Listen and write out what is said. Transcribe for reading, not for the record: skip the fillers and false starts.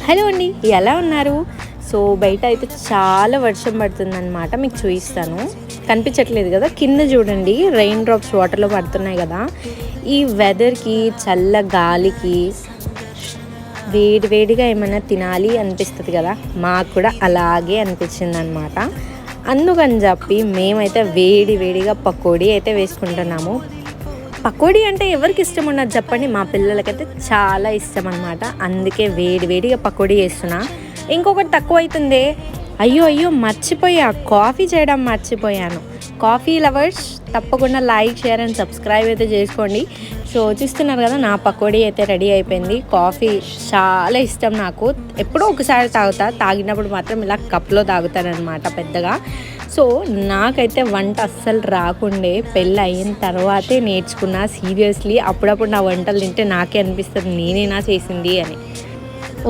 Hello అండి, ఎలా ఉన్నారు? సో బయట అయితే చాలా వర్షం పడుతుందన్నమాట. మీకు చూపిస్తాను. కనిపించట్లేదు కదా, కింద చూడండి రెయిన్ డ్రాప్స్ వాటర్లో పడుతున్నాయి కదా. ఈ వెదర్కి, చల్ల గాలికి వేడిగా ఏమైనా తినాలి అనిపిస్తుంది కదా. మాకు కూడా అలాగే అనిపించింది అనమాట. అందుకని చెప్పి మేమైతే వేడిగా పకోడీ అయితే వేసుకుంటున్నాము. పకోడీ అంటే ఎవరికి ఇష్టం ఉన్నది చెప్పండి? మా పిల్లలకైతే చాలా ఇష్టం అనమాట. అందుకే వేడిగా పకోడీ చేస్తున్నా. ఇంకొకటి తక్కువ అవుతుంది. అయ్యో మర్చిపోయా, కాఫీ చేయడం మర్చిపోయాను. కాఫీ లవర్స్ తప్పకుండా లైక్, షేర్ అండ్ సబ్స్క్రైబ్ అయితే చేసుకోండి. సో చూస్తున్నారు కదా, నా పకోడీ అయితే రెడీ అయిపోయింది. కాఫీ చాలా ఇష్టం నాకు. ఎప్పుడో ఒకసారి తాగినప్పుడు మాత్రం ఇలా కప్లో తాగుతానమాట పెద్దగా. సో నాకైతే వంట అస్సలు రాకుండే, పెళ్ళి అయిన తర్వాతే నేర్చుకున్నా. సీరియస్లీ అప్పుడప్పుడు నా వంటలు తింటే నాకే అనిపిస్తుంది నేనేనా చేసింది అని.